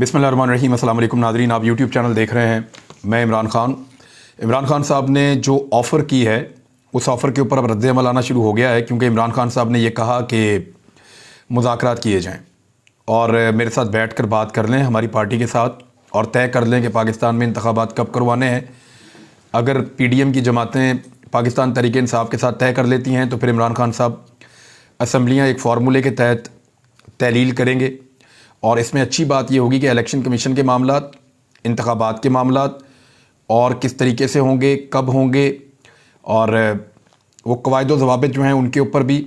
बिस्मिल्लाहिर्रहमानिर्रहीम। अस्सलाम वालेकुम नाज़रीन, आप यूट्यूब चैनल देख रहे हैं। मैं इमरान खान साहब ने जो ऑफ़र की है उस ऑफ़र के ऊपर अब रद्द अमल आना शुरू हो गया है, क्योंकि इमरान खान साहब ने ये कहा कि मुज़ाकरात किए जाएं और मेरे साथ बैठ कर बात कर लें हमारी पार्टी के साथ और तय कर लें कि पाकिस्तान में इंतखाबात कब करवाने हैं। अगर PDM की जमातें पाकिस्तान तहरीक इंसाफ के साथ तय कर लेती हैं तो फिर इमरान खान साहब असम्बलियाँ एक फार्मूले के तहत तहलील करेंगे और इसमें अच्छी बात ये होगी कि इलेक्शन कमीशन के मामलात, इंतखाबात के मामलात और किस तरीके से होंगे, कब होंगे और वो कवायद व ज़वाबित जो हैं उनके ऊपर भी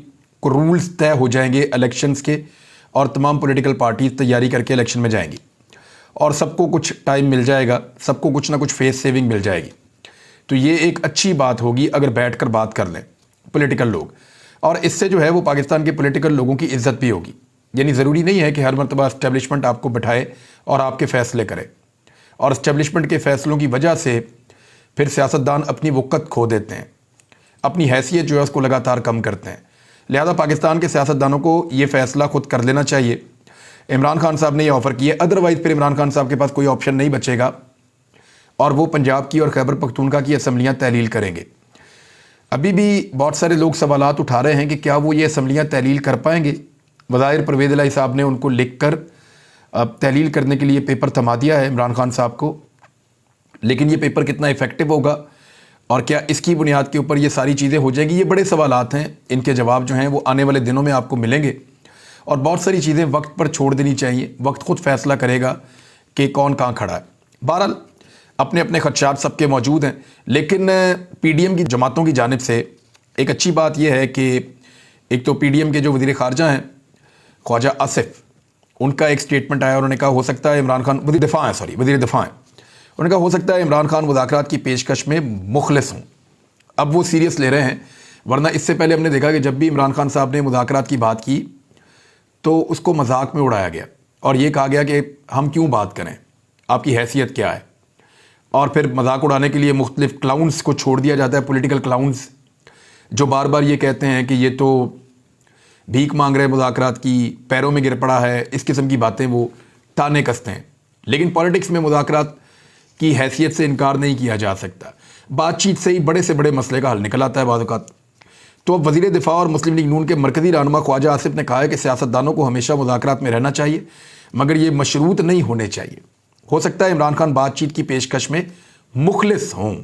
रूल्स तय हो जाएंगे इलेक्शंस के, और तमाम पॉलिटिकल पार्टीज तैयारी करके इलेक्शन में जाएंगी और सबको कुछ टाइम मिल जाएगा, सबको कुछ ना कुछ फेस सेविंग मिल जाएगी। तो ये एक अच्छी बात होगी अगर बैठ कर बात कर लें पॉलिटिकल लोग, और इससे जो है वो पाकिस्तान के पॉलिटिकल लोगों की इज़्ज़त भी होगी। यानी ज़रूरी नहीं है कि हर मरतबा इस्टेब्लिशमेंट आपको बिठाए और आपके फ़ैसले करे, और इस्टेब्लिशमेंट के फ़ैसलों की वजह से फिर सियासतदान अपनी वक़्त खो देते हैं, अपनी हैसियत जो है उसको लगातार कम करते हैं। लिहाजा पाकिस्तान के सियासतदानों को ये फ़ैसला खुद कर लेना चाहिए। इमरान खान साहब ने ये ऑफ़र किया, अदरवाइज़ फिर इमरान खान साहब के पास कोई ऑप्शन नहीं बचेगा और वो पंजाब की और खैबर पख्तूनख्वा की असम्बलियाँ तहलील करेंगे। अभी भी बहुत सारे लोग सवालात उठा रहे हैं कि क्या वो ये असम्बलियाँ तहलील कर पाएंगे। वज़ाहिर परवेज़ इलाही साहब ने उनको लिख कर तहलील करने के लिए पेपर थमा दिया है इमरान खान साहब को, लेकिन ये पेपर कितना इफ़ेक्टिव होगा और क्या इसकी बुनियाद के ऊपर ये सारी चीज़ें हो जाएंगी, ये बड़े सवालात हैं। इनके जवाब जो हैं वो आने वाले दिनों में आपको मिलेंगे और बहुत सारी चीज़ें वक्त पर छोड़ देनी चाहिए। वक्त खुद फैसला करेगा कि कौन कहाँ खड़ा है। बहरहाल अपने अपने खदशात सबके मौजूद हैं, लेकिन PDM की जमातों की जानिब से एक अच्छी बात यह है कि एक तो PDM के जो वज़ीर ख़ारजा हैं ख्वाजा आसिफ, उनका एक स्टेटमेंट आया, उन्होंने कहा हो सकता है इमरान खान वज़ीर दिफ़ा हैं, उन्होंने कहा हो सकता है इमरान खान मुज़ाकरात की पेशकश में मुखलिस हों। अब वो सीरियस ले रहे हैं, वरना इससे पहले हमने देखा कि जब भी इमरान खान साहब ने मुज़ाकरात की बात की तो उसको मजाक में उड़ाया गया और ये कहा गया कि हम क्यों बात करें, आपकी हैसियत क्या है, और फिर मजाक उड़ाने के लिए मुख्तलिफ क्लाउन्स को छोड़ दिया जाता है, पॉलिटिकल क्लाउन्स जो बार बार ये कहते हैं कि ये तो भीख मांग रहे मुज़ाकरात की, पैरों में गिर पड़ा है, इस किस्म की बातें वो ताने कसते हैं। लेकिन पॉलिटिक्स में मुज़ाकरात की हैसियत से इनकार नहीं किया जा सकता, बातचीत से ही बड़े से बड़े मसले का हल निकल आता है बाज़। तो अब वज़ीर दिफ़ा और मुस्लिम लीग नून के मरकज़ी रहनुमा ख्वाजा आसिफ ने कहा है कि सियासतदानों को हमेशा मुज़ाकरात में रहना चाहिए, मगर ये मशरूत नहीं होने चाहिए। हो सकता है इमरान खान बातचीत की पेशकश में मुखलिस हों।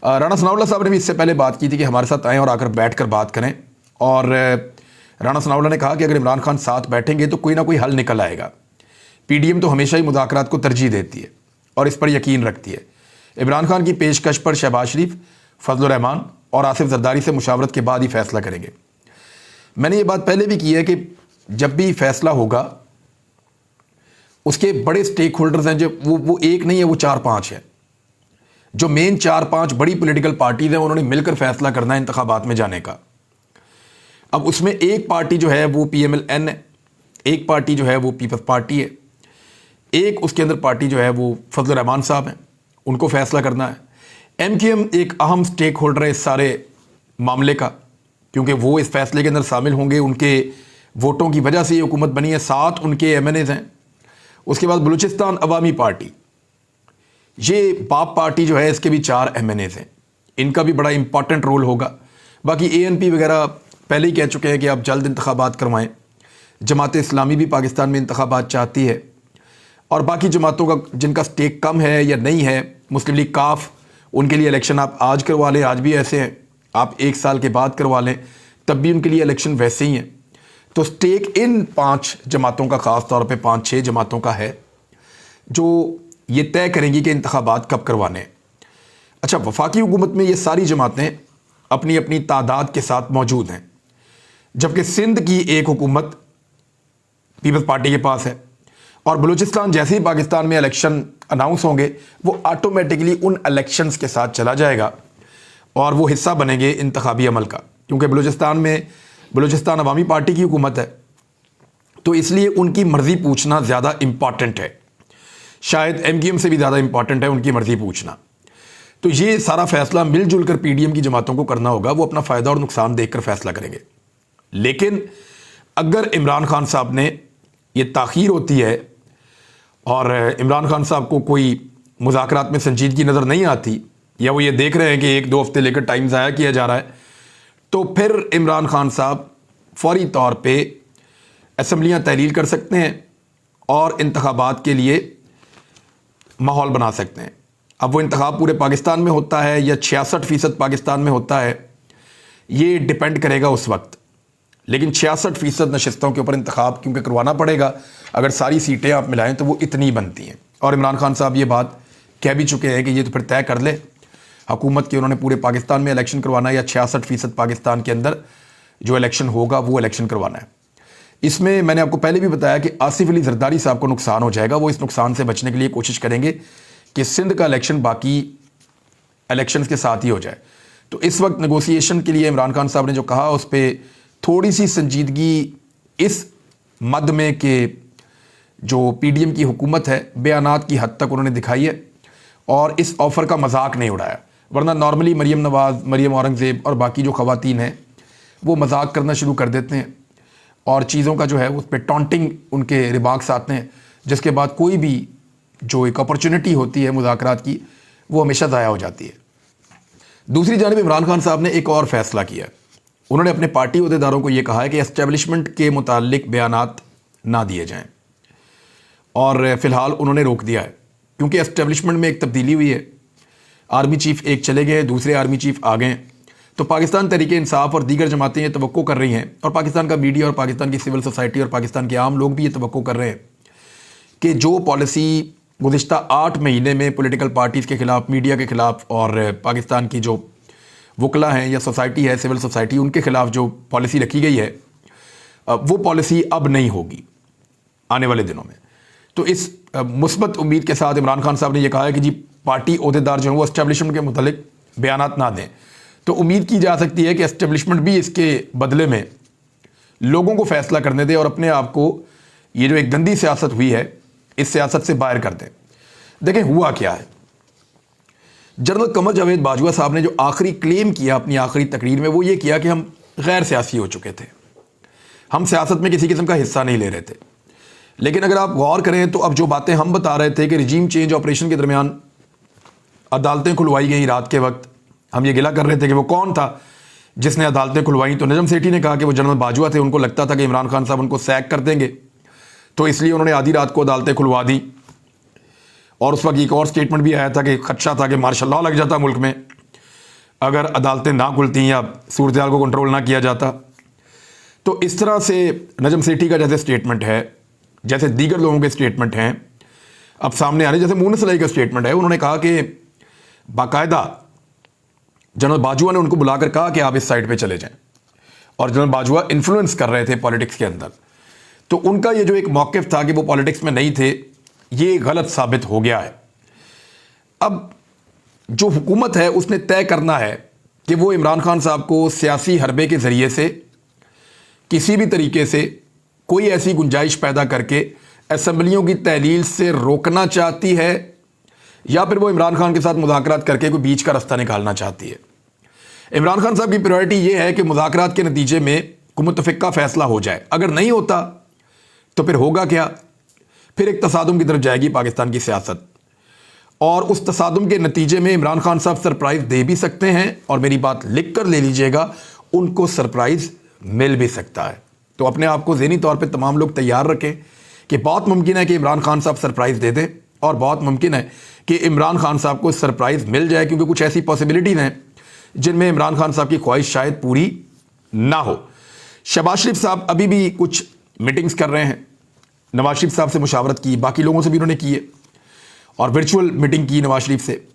राना सनाउल्लाह साहब ने भी इससे पहले बात की थी कि हमारे साथ आएँ और आकर बैठ कर बात करें, और राना सनाउल्लाह ने कहा कि अगर इमरान खान साथ बैठेंगे तो कोई ना कोई हल निकल आएगा। PDM तो हमेशा ही मुज़ाकरात को तरजीह देती है और इस पर यकीन रखती है। इमरान खान की पेशकश पर शहबाज शरीफ, फजल रहमान और आसिफ जरदारी से मुशावरत के बाद ही फैसला करेंगे। मैंने ये बात पहले भी की है कि जब भी फैसला होगा उसके बड़े स्टेक होल्डर्स हैं, जो वो एक नहीं है, वो 4-5 है। जो मेन 4-5 बड़ी पॉलिटिकल पार्टीज हैं उन्होंने मिलकर फैसला करना है इंतखाबात में जाने का। अब उसमें एक पार्टी जो है वो PMLN है, एक पार्टी जो है वो पीपल्स पार्टी है, एक उसके अंदर पार्टी जो है वो फजल रहमान साहब हैं, उनको फैसला करना है। MKM एक अहम स्टेक होल्डर है इस सारे मामले का, क्योंकि वो इस फैसले के अंदर शामिल होंगे, उनके वोटों की वजह से ये हुकूमत बनी है, 7 उनके MNAs हैं। उसके बाद बलूचिस्तान अवामी पार्टी, ये बाप पार्टी जो है इसके भी 4 MNAs हैं, इनका भी बड़ा इंपॉर्टेंट रोल होगा। बाकी ANP वगैरह पहले ही कह चुके हैं कि आप जल्द इंतखाबात करवाएं। जमात इस्लामी भी पाकिस्तान में इंतखाबात चाहती है, और बाकी जमातों का जिनका स्टेक कम है या नहीं है, मुस्लिम लीग काफ, उनके लिए इलेक्शन आप आज करवा लें, आज भी ऐसे हैं, आप 1 साल के बाद करवा लें तब भी उनके लिए इलेक्शन वैसे ही हैं। तो स्टेक इन 5 जमातों का, ख़ास तौर पे 5-6 जमातों का है जो ये तय करेंगी कि इंतखाबात कब करवाने हैं। अच्छा, वफाकी हुकूमत में ये सारी जमातें अपनी अपनी तादाद के साथ मौजूद हैं, जबकि सिंध की एक हुकूमत पीपल्स पार्टी के पास है, और बलूचिस्तान जैसे ही पाकिस्तान में इलेक्शन अनाउंस होंगे वो ऑटोमेटिकली उन इलेक्शंस के साथ चला जाएगा और वो हिस्सा बनेंगे इंतखाबी अमल का, क्योंकि बलूचिस्तान अवामी पार्टी की हुकूमत है, तो इसलिए उनकी मर्ज़ी पूछना ज़्यादा इम्पॉर्टेंट है, शायद MKM से भी ज़्यादा इम्पॉर्टेंट है उनकी मर्ज़ी पूछना। तो ये सारा फ़ैसला मिलजुल कर PDM की जमातों को करना होगा, वो अपना फ़ायदा और नुकसान देख कर फैसला करेंगे। लेकिन अगर इमरान खान साहब ने ये ताख़ीर होती है और इमरान खान साहब को कोई मुज़ाकरात में संजीदगी नज़र नहीं आती, या वो ये देख रहे हैं कि 1-2 हफ्ते लेकर टाइम ज़ाया किया जा रहा है, तो फिर इमरान खान साहब फौरी तौर पे असम्बलियाँ तहलील कर सकते हैं और इंतखाबात के लिए माहौल बना सकते हैं। अब वो इंतखाब पूरे पाकिस्तान में होता है या 66% पाकिस्तान में होता है, ये डिपेंड करेगा उस वक्त, लेकिन 66% नशिस्तों के ऊपर इंतखाब क्योंकि करवाना पड़ेगा। अगर सारी सीटें आप मिलाएं तो वो इतनी बनती हैं, और इमरान खान साहब ये बात कह भी चुके हैं कि ये तो फिर तय कर ले हुकूमत की, उन्होंने पूरे पाकिस्तान में इलेक्शन करवाना है या 66% पाकिस्तान के अंदर जो इलेक्शन होगा वो इलेक्शन करवाना है। इसमें मैंने आपको पहले भी बताया कि आसिफ अली जरदारी साहब को नुकसान हो जाएगा। वो इस नुकसान से बचने के लिए कोशिश करेंगे कि सिंध का इलेक्शन बाकी इलेक्शंस के साथ ही हो जाए। तो इस वक्त नेगोशिएशन के लिए इमरान खान साहब ने जो कहा उस पर थोड़ी सी संजीदगी इस मद में कि जो पीडीएम की हुकूमत है बयानात की हद तक उन्होंने दिखाई है और इस ऑफ़र का मजाक नहीं उड़ाया। वरना नॉर्मली मरीम नवाज़, मरीम औरंगज़ेब और बाकी जो ख़वातीन हैं वो मजाक करना शुरू कर देते हैं और चीज़ों का जो है उस पर टॉन्टिंग उनके रिमार्क्स आते हैं, जिसके बाद कोई भी जो एक अपॉर्चुनिटी होती है मुज़ाकरात की वो हमेशा ज़ाया हो जाती है। दूसरी जानिब इमरान खान साहब ने एक और फ़ैसला किया। उन्होंने अपने पार्टी अहदेदारों को ये कहा है कि एस्टेब्लिशमेंट के मुतालिक बयानात ना दिए जाएं, और फ़िलहाल उन्होंने रोक दिया है क्योंकि एस्टेब्लिशमेंट में एक तब्दीली हुई है। आर्मी चीफ़ एक चले गए, दूसरे आर्मी चीफ़ आ गए, तो पाकिस्तान तहरीक इंसाफ और दीगर जमातें ये तवक्को कर रही हैं, और पाकिस्तान का मीडिया और पाकिस्तान की सिविल सोसाइटी और पाकिस्तान के आम लोग भी ये तवक्को कर रहे हैं कि जो पॉलिसी गुज़िश्ता 8 महीने में पॉलिटिकल पार्टीज़ के ख़िलाफ़, मीडिया के ख़िलाफ़ और पाकिस्तान की जो वकला हैं या सोसाइटी है, सिविल सोसाइटी, उनके ख़िलाफ़ जो पॉलिसी रखी गई है वो पॉलिसी अब नहीं होगी आने वाले दिनों में। तो इस मुस्बत उम्मीद के साथ इमरान खान साहब ने यह कहा है कि जी पार्टी अहदेदार जो हैं वो एस्टेब्लिशमेंट के मुतालिक बयानात ना दें। तो उम्मीद की जा सकती है कि एस्टेब्लिशमेंट भी इसके बदले में लोगों को फैसला करने दे और अपने आप को ये जो एक गंदी सियासत हुई है इस सियासत से बाहर कर दें। देखें हुआ क्या है। जनरल कमर जावेद बाजवा साहब ने जो आखिरी क्लेम किया अपनी आखिरी तकरीर में वो ये किया कि हम गैर सियासी हो चुके थे, हम सियासत में किसी किस्म का हिस्सा नहीं ले रहे थे। लेकिन अगर आप गौर करें तो अब जो बातें हम बता रहे थे कि रिजीम चेंज ऑपरेशन के दरमियान अदालतें खुलवाई गई रात के वक्त, हम ये गिला कर रहे थे कि वो कौन था जिसने अदालतें खुलवाई, तो नजम सेठी ने कहा कि वो जनरल बाजवा थे। उनको लगता था कि इमरान खान साहब उनको सैक कर देंगे, तो इसलिए उन्होंने आधी रात को अदालतें खुलवा दी। और उस वक्त एक और स्टेटमेंट भी आया था कि खदशा था कि मार्शल लॉ लग जाता मुल्क में अगर अदालतें ना खुलती या सूरत हाल को कंट्रोल ना किया जाता। तो इस तरह से नजम सेठी का जैसे स्टेटमेंट है, जैसे दीगर लोगों के स्टेटमेंट हैं अब सामने आ रहे, जैसे मून सलाई का स्टेटमेंट है, उन्होंने कहा कि बाकायदा जनरल बाजवा ने उनको बुलाकर कहा कि आप इस साइड पे चले जाएं, और जनरल बाजवा इन्फ्लुएंस कर रहे थे पॉलिटिक्स के अंदर। तो उनका ये जो एक मौक़िफ़ था कि वो पॉलिटिक्स में नहीं थे, ये गलत साबित हो गया है। अब जो हुकूमत है उसने तय करना है कि वो इमरान खान साहब को सियासी हरबे के ज़रिए से किसी भी तरीके से कोई ऐसी गुंजाइश पैदा करके असम्बलियों की तहलील से रोकना चाहती है या फिर वो इमरान खान के साथ मुज़ाकरात करके कोई बीच का रास्ता निकालना चाहती है। इमरान खान साहब की प्रायोरिटी ये है कि मुज़ाकरात के नतीजे में कोई मुत्तफ़िक़ा फ़ैसला हो जाए। अगर नहीं होता तो फिर होगा क्या, फिर एक तसादुम की तरफ जाएगी पाकिस्तान की सियासत, और उस तसादुम के नतीजे में इमरान खान साहब सरप्राइज़ दे भी सकते हैं, और मेरी बात लिख कर ले लीजिएगा, उनको सरप्राइज़ मिल भी सकता है। तो अपने आप को ज़हनी तौर पे तमाम लोग तैयार रखें कि बहुत मुमकिन है कि इमरान खान साहब सरप्राइज़ दे दें, और बहुत मुमकिन है कि इमरान खान साहब को सरप्राइज़ मिल जाए, क्योंकि कुछ ऐसी पॉसिबिलिटीज़ हैं जिनमें इमरान खान साहब की ख्वाहिश शायद पूरी ना हो। शहबाज शरीफ साहब अभी भी कुछ मीटिंग्स कर रहे हैं, नवाज शरीफ साहब से मुशावरत की, बाकी लोगों से भी उन्होंने की है, और वर्चुअल मीटिंग की नवाज शरीफ से,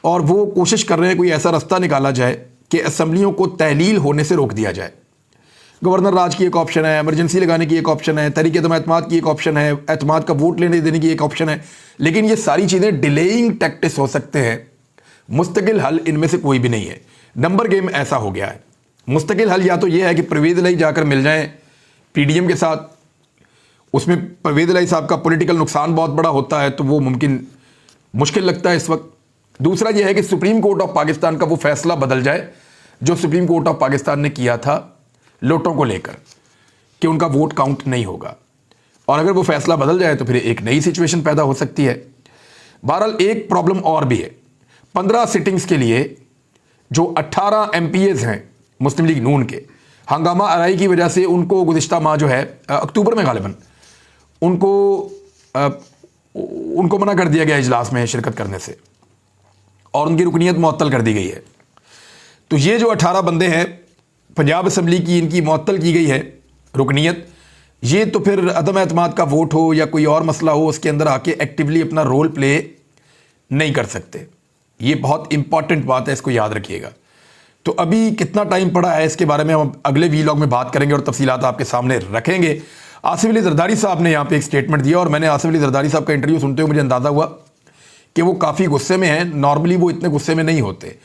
और वो कोशिश कर रहे हैं कोई ऐसा रास्ता निकाला जाए कि असम्बलियों को तहलील होने से रोक दिया जाए। गवर्नर राज की एक ऑप्शन है, इमरजेंसी लगाने की एक ऑप्शन है, तहरीक एतमाद की एक ऑप्शन है, एतमाद का वोट लेने देने की एक ऑप्शन है, लेकिन ये सारी चीज़ें डिलेइंग टैक्टिक्स हो सकते हैं, मुस्तकिल हल इनमें से कोई भी नहीं है। नंबर गेम ऐसा हो गया है। मुस्तकिल हल या तो ये है कि परवेज़ इलाही जाकर मिल जाएं पीडीएम के साथ, उसमें परवेज़ इलाही साहब का पॉलिटिकल नुकसान बहुत बड़ा होता है, तो वो मुश्किल लगता है इस वक्त। दूसरा यह है कि सुप्रीम कोर्ट ऑफ पाकिस्तान का वो फैसला बदल जाए जो सुप्रीम कोर्ट ऑफ पाकिस्तान ने किया था लोटों को लेकर कि उनका वोट काउंट नहीं होगा। और अगर वो फैसला बदल जाए तो फिर एक नई सिचुएशन पैदा हो सकती है। बहरहाल एक प्रॉब्लम और भी है, 15 सिटिंग्स के लिए जो 18 MPAs हैं मुस्लिम लीग नून के, हंगामा आराई की वजह से उनको गुज़िश्ता माह जो है अक्टूबर में गालिबन उनको मना कर दिया गया इजलास में शिरकत करने से और उनकी रुकनीत मुअत्तल कर दी गई है। तो ये जो 18 बंदे हैं पंजाब असम्बली की, इनकी मुअत्तल की गई है रुकनीत। ये तो फिर अदम एतमाद का वोट हो या कोई और मसला हो, उसके अंदर आके एक्टिवली अपना रोल प्ले नहीं कर सकते। ये बहुत इंपॉर्टेंट बात है, इसको याद रखिएगा। तो अभी कितना टाइम पड़ा है इसके बारे में हम अगले वीलॉग में बात करेंगे और तफसीलात आपके सामने रखेंगे। आसिफ अली जरदारी साहब ने यहाँ पे एक स्टेटमेंट दिया और मैंने आसिफ अली जरदारी साहब का इंटरव्यू सुनते हुए मुझे अंदाज़ा हुआ कि वो काफ़ी गुस्से में हैं। नॉर्मली वो इतने गुस्से में नहीं होते।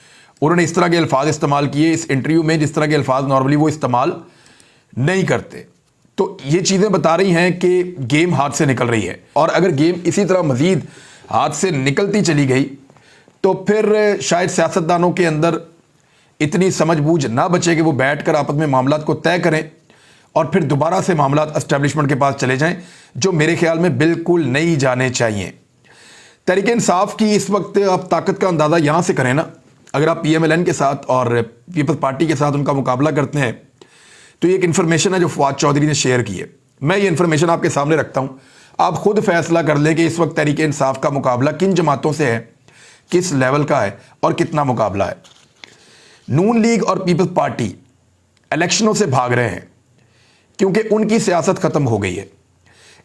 उन्होंने इस तरह के अल्फाज इस्तेमाल किए इस इंटरव्यू में जिस तरह के अल्फाज नॉर्मली वो इस्तेमाल नहीं करते। तो ये चीज़ें बता रही हैं कि गेम हाथ से निकल रही है और अगर गेम इसी तरह मज़ीद हाथ से निकलती चली गई तो फिर शायद सियासतदानों के अंदर इतनी समझ बूझ ना बचे कि वो बैठ कर आपस में मामलात को तय करें और फिर दोबारा से मामलात एस्टेब्लिशमेंट के पास चले जाएं, जो मेरे ख्याल में बिल्कुल नहीं जाने चाहिए। तहरीक इंसाफ की इस वक्त आप ताकत का अंदाज़ा यहाँ से करें ना, अगर आप PMLN के साथ और पीपल्स पार्टी के साथ उनका मुकाबला करते हैं तो ये एक इन्फॉर्मेशन है जो फवाद चौधरी ने शेयर की है। मैं ये इन्फॉर्मेशन आपके सामने रखता हूँ, आप खुद फैसला कर लें कि इस वक्त तहरीक इंसाफ का मुकाबला किन जमातों से है, किस लेवल का है और कितना मुकाबला है। नून लीग और पीपल्स पार्टी इलेक्शनों से भाग रहे हैं क्योंकि उनकी सियासत ख़त्म हो गई है।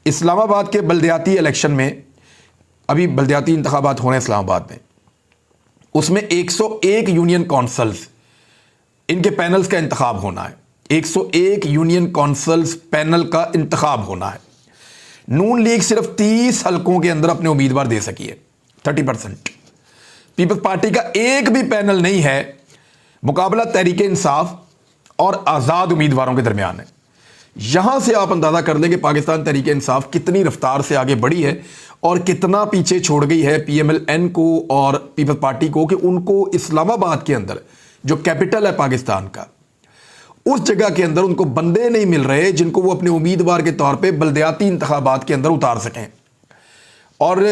इस्लामाबाद के बल्दियाती इलेक्शन में, अभी बल्दियाती इंतखाबात हो रहे हैं इस्लामाबाद में, उसमें 101 यूनियन काउंसिल्स इनके पैनल्स का इंतखाब होना है। 101 यूनियन काउंसिल्स पैनल का इंतखाब होना है। नून लीग सिर्फ 30 हलकों के अंदर अपने उम्मीदवार दे सकी है, 30%। पीपल्स पार्टी का एक भी पैनल नहीं है। मुकाबला तहरीक इंसाफ और आज़ाद उम्मीदवारों के दरमियान है। यहां से आप अंदाज़ा कर लें कि पाकिस्तान तहरीक इंसाफ कितनी रफ्तार से आगे बढ़ी है और कितना पीछे छोड़ गई है PMLN को और पीपल्स पार्टी को कि उनको इस्लामाबाद के अंदर, जो कैपिटल है पाकिस्तान का, उस जगह के अंदर उनको बंदे नहीं मिल रहे जिनको वो अपने उम्मीदवार के तौर पे बल्दियाती इंतखाबात के अंदर उतार सकें। और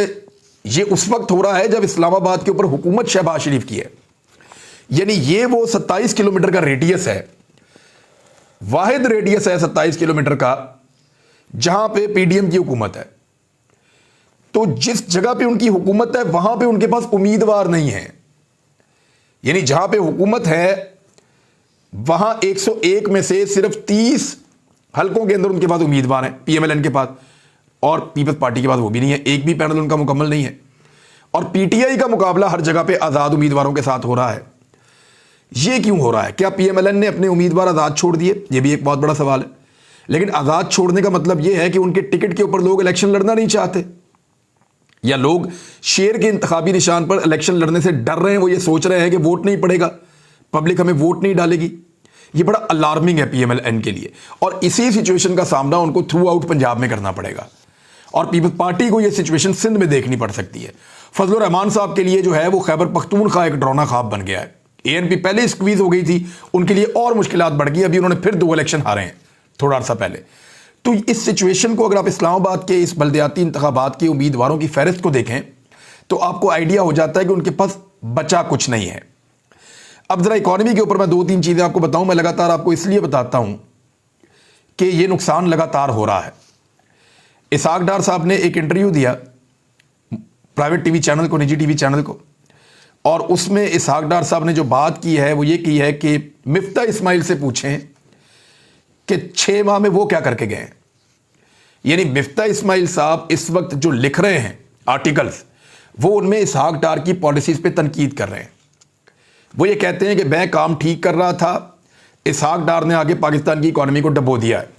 ये उस वक्त हो रहा है जब इस्लामाबाद के ऊपर हुकूमत शहबाज शरीफ की है। यानी ये वो 27 किलोमीटर का रेडियस है, वाहिद रेडियस है 27 किलोमीटर का, जहां पे PDM की हुकूमत है। तो जिस जगह पे उनकी हुकूमत है वहां पे उनके पास उम्मीदवार नहीं है। यानी जहां पे हुकूमत है वहां 101 में से सिर्फ 30 हलकों के अंदर उनके पास उम्मीदवार हैं PMLN के पास, और पीपल्स पार्टी के पास वो भी नहीं है, एक भी पैनल उनका मुकम्मल नहीं है। और PTI का मुकाबला हर जगह पे आज़ाद उम्मीदवारों के साथ हो रहा है। ये क्यों हो रहा है? क्या PMLN ने अपने उम्मीदवार आज़ाद छोड़ दिए? ये भी एक बहुत बड़ा सवाल है। लेकिन आज़ाद छोड़ने का मतलब ये है कि उनके टिकट के ऊपर लोग इलेक्शन लड़ना नहीं चाहते, या लोग शेर के इंतखाबी निशान पर इलेक्शन लड़ने से डर रहे हैं। वो ये सोच रहे हैं कि वोट नहीं पड़ेगा, पब्लिक हमें वोट नहीं डालेगी। ये बड़ा अलार्मिंग है PMLN के लिए, और इसी सिचुएशन का सामना उनको थ्रू आउट पंजाब में करना पड़ेगा। और पीपल्स पार्टी को ये सिचुएशन सिंध में देखनी पड़ सकती है। फजलुर रहमान साहब के लिए जो है वो खैबर पख्तूनख्वा एक डरौना ख्वाब बन गया है। ANP पहले स्क्वीज हो गई थी, उनके लिए और मुश्किलात बढ़ गई। अभी उन्होंने फिर 2 इलेक्शन हारे हैं थोड़ा अर्सा पहले। तो इस सिचुएशन को अगर आप इस्लामाबाद के इस बल्दियाती इंतखाबात के उम्मीदवारों की फहरिस्त को देखें तो आपको आइडिया हो जाता है कि उनके पास बचा कुछ नहीं है। अब जरा इकॉनमी के ऊपर मैं 2-3 चीजें आपको बताऊं। मैं लगातार आपको इसलिए बताता हूं कि ये नुकसान लगातार हो रहा है। इसहाक डार साहब ने एक इंटरव्यू दिया प्राइवेट टीवी चैनल को, निजी टीवी चैनल को, और उसमें इसहाक डार साहब ने जो बात की है वो ये की है कि मिफ्ता इस्माइल से पूछें कि 6 माह में वो क्या करके गए हैं। यानी मिफ्ता इस्माइल साहब इस वक्त जो लिख रहे हैं आर्टिकल्स, वो उनमें इसहाक डार की पॉलिसीज पे तनकीद कर रहे हैं। वो ये कहते हैं कि मैं काम ठीक कर रहा था, इसहाक डार ने आगे पाकिस्तान की इकॉनमी को डबो दिया है।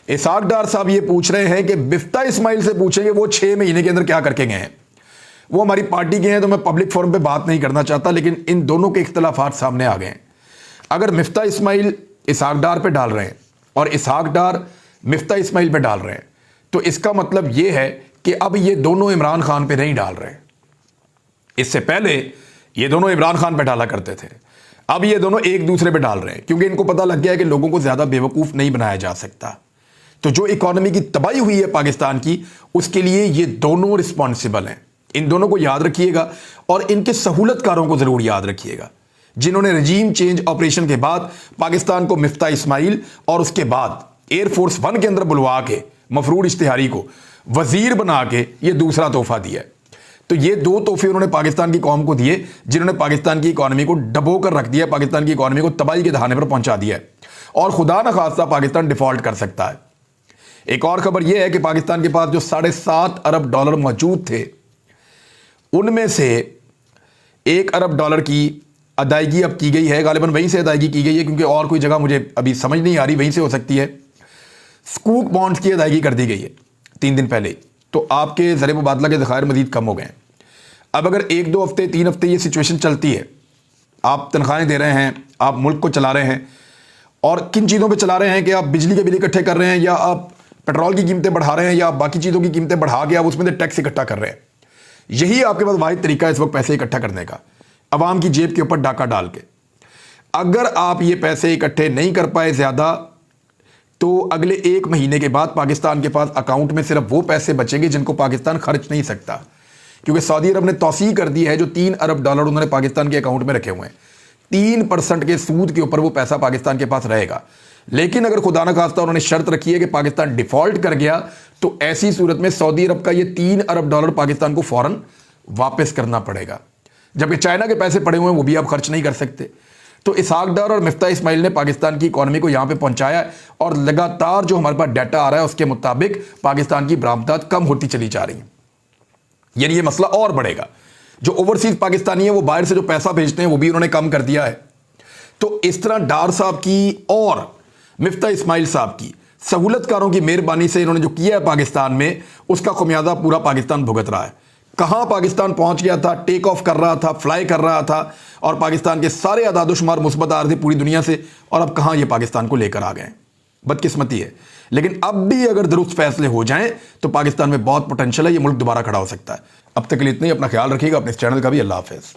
इसहाक डार साहब ये पूछ रहे हैं कि मिफ्ता इस्माइल से पूछेंगे वो 6 महीने के अंदर क्या करके गए हैं। वो हमारी पार्टी के हैं तो मैं पब्लिक फोरम पे बात नहीं करना चाहता, लेकिन इन दोनों के इख्तलाफात सामने आ गए हैं। अगर मिफ्ता इस्माइल इसहाक डार पे डाल रहे हैं और इसहाक डार मिफ्ता इस्माइल पे डाल रहे हैं, तो इसका मतलब ये है कि अब ये दोनों इमरान खान पे नहीं डाल रहे हैं। इससे पहले ये दोनों इमरान खान पे डाला करते थे, अब ये दोनों एक दूसरे पे डाल रहे हैं, क्योंकि इनको पता लग गया है कि लोगों को ज्यादा बेवकूफ नहीं बनाया जा सकता। تو جو اکانومی کی تباہی ہوئی ہے پاکستان کی، اس کے لیے یہ دونوں رسپانسبل ہیں. ان دونوں کو یاد رکھیے گا اور ان کے سہولت کاروں کو ضرور یاد رکھیے گا، جنہوں نے رجیم چینج آپریشن کے بعد پاکستان کو مفتاح اسماعیل اور اس کے بعد ایئر فورس 1 کے اندر بلوا کے مفرور اشتہاری کو وزیر بنا کے یہ دوسرا تحفہ دیا ہے. تو یہ دو تحفے انہوں نے پاکستان کی قوم کو دیے، جنہوں نے پاکستان کی اکانومی کو ڈبو کر رکھ دیا، پاکستان کی اکانومی کو تباہی کے دہانے پر پہنچا دیا ہے، اور خدا نہ خواستہ پاکستان ڈیفالٹ کر سکتا ہے. ایک اور خبر یہ ہے کہ پاکستان کے پاس جو $7.5 ارب موجود تھے، ان میں سے $1 ارب کی ادائیگی اب کی گئی ہے. غالباً وہیں سے ادائیگی کی گئی ہے، کیونکہ اور کوئی جگہ مجھے ابھی سمجھ نہیں آ رہی، وہیں سے ہو سکتی ہے. سکوک بانڈز کی ادائیگی کر دی گئی ہے 3 دن پہلے. تو آپ کے زر مبادلہ کے ذخائر مزید کم ہو گئے ہیں. اب اگر 1-2 ہفتے 3 ہفتے یہ سچویشن چلتی ہے، آپ تنخواہیں دے رہے ہیں، آپ ملک کو چلا رہے ہیں، اور کن چیزوں پہ چلا رہے ہیں کہ آپ بجلی کے بل اکٹھے کر رہے ہیں، یا آپ پیٹرول کی قیمتیں بڑھا رہے ہیں، یا آپ باقی چیزوں کی قیمتیں بڑھا کے آپ اس میں سے ٹیکس اکٹھا کر رہے ہیں. یہی آپ کے پاس واحد طریقہ ہے اس وقت پیسے اکٹھا کرنے کا، عوام کی جیب کے اوپر ڈاکہ ڈال کے. اگر آپ یہ پیسے اکٹھے نہیں کر پائے زیادہ، تو اگلے 1 مہینے کے بعد پاکستان کے پاس اکاؤنٹ میں صرف وہ پیسے بچیں گے جن کو پاکستان خرچ نہیں سکتا، کیونکہ سعودی عرب نے توسیع کر دی ہے جو $3 ارب انہوں نے پاکستان کے اکاؤنٹ میں رکھے ہوئے ہیں. 3% کے سود کے اوپر وہ پیسہ پاکستان کے پاس رہے گا. لیکن اگر خدا نہ خواستہ انہوں نے شرط رکھی ہے کہ پاکستان ڈیفالٹ کر گیا، تو ایسی صورت میں سعودی عرب کا یہ $3 ارب پاکستان کو فوراً واپس کرنا پڑے گا، جبکہ چائنا کے پیسے پڑے ہوئے ہیں وہ بھی آپ خرچ نہیں کر سکتے. تو اسحاق ڈار اور مفتاح اسماعیل نے پاکستان کی اکانومی کو یہاں پہ پہنچایا ہے، اور لگاتار جو ہمارے پاس ڈیٹا آ رہا ہے اس کے مطابق پاکستان کی برآمدات کم ہوتی چلی جا رہی ہیں. یعنی یہ مسئلہ اور بڑھے گا. جو اوورسیز پاکستانی ہیں وہ باہر سے جو پیسہ بھیجتے ہیں وہ بھی انہوں نے کم کر دیا ہے. تو اس طرح ڈار صاحب کی اور مفتاح اسماعیل صاحب کی سہولت کاروں کی مہربانی سے انہوں نے جو کیا ہے پاکستان میں، اس کا خمیازہ پورا پاکستان بھگت رہا ہے. کہاں پاکستان پہنچ گیا تھا، ٹیک آف کر رہا تھا، فلائی کر رہا تھا، اور پاکستان کے سارے اعداد و شمار مثبت آ رہے تھے پوری دنیا سے، اور اب کہاں یہ پاکستان کو لے کر آ گئے. بدقسمتی ہے. لیکن اب بھی اگر درست فیصلے ہو جائیں تو پاکستان میں بہت پوٹینشل ہے، یہ ملک دوبارہ کھڑا ہو سکتا ہے. اب تک کے لیے اتنا ہی. اپنا خیال رکھیے گا، اپنے اس چینل کا بھی. اللہ حافظ.